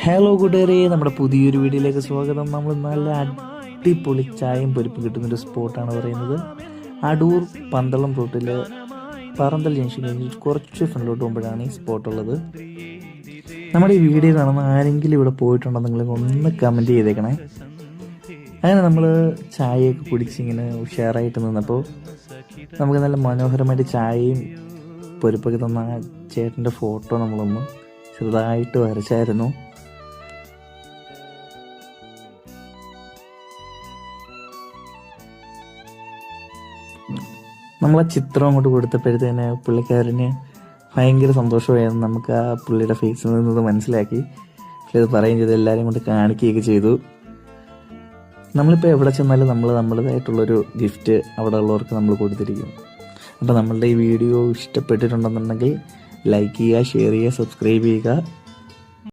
Hello കൂട്ടുകാരെ, നമ്മുടെ പുതിയൊരു വീഡിയോയിലേക്ക് സ്വാഗതം. നമ്മൾ നല്ല അടിപൊളി ചായയും പൊരിപ്പും കിട്ടുന്നൊരു സ്പോട്ടാണ് പറയുന്നത്. അടൂർ പന്തളം റൂട്ടിൽ പറന്തൽ ജംഗ്ഷൻ കഴിഞ്ഞ് കുറച്ച് ഫ്രണ്ടിലോട്ട് പോകുമ്പോഴാണ് ഈ സ്പോട്ടുള്ളത്. നമ്മുടെ ഈ വീഡിയോ കാണുന്ന ആരെങ്കിലും ഇവിടെ പോയിട്ടുണ്ടെന്നെങ്കിൽ ഒന്ന് കമൻറ്റ് ചെയ്തേക്കണേ. അങ്ങനെ നമ്മൾ ചായയൊക്കെ കുടിച്ചിങ്ങനെ ഉഷാറായിട്ട് നിന്നപ്പോൾ നമുക്ക് നല്ല മനോഹരമായിട്ട് ചായയും പൊരിപ്പൊക്കെ തന്ന ആ ചേട്ടൻ്റെ ഫോട്ടോ നമ്മളൊന്ന് ചെറുതായിട്ട് വരച്ചായിരുന്നു. നമ്മൾ ആ ചിത്രം അങ്ങോട്ട് കൊടുത്തപ്പോഴത്തേന് പുള്ളിക്കാരന് ഭയങ്കര സന്തോഷമായിരുന്നു. നമുക്ക് ആ പുള്ളിയുടെ ഫേസിൽ നിന്നത് മനസ്സിലാക്കി. ഇത് പറയുകയും ചെയ്തു, എല്ലാവരും കൊണ്ട് കാണിക്കുകയൊക്കെ ചെയ്തു. നമ്മളിപ്പോൾ എവിടെ ചെന്നാലും നമ്മൾ നമ്മുടേതായിട്ടുള്ളൊരു ഗിഫ്റ്റ് അവിടെ ഉള്ളവർക്ക് നമ്മൾ കൊടുത്തിരിക്കും. അപ്പോൾ നമ്മളുടെ ഈ വീഡിയോ ഇഷ്ടപ്പെട്ടിട്ടുണ്ടെന്നുണ്ടെങ്കിൽ ലൈക്ക് ചെയ്യുക, ഷെയർ ചെയ്യുക, സബ്സ്ക്രൈബ് ചെയ്യുക.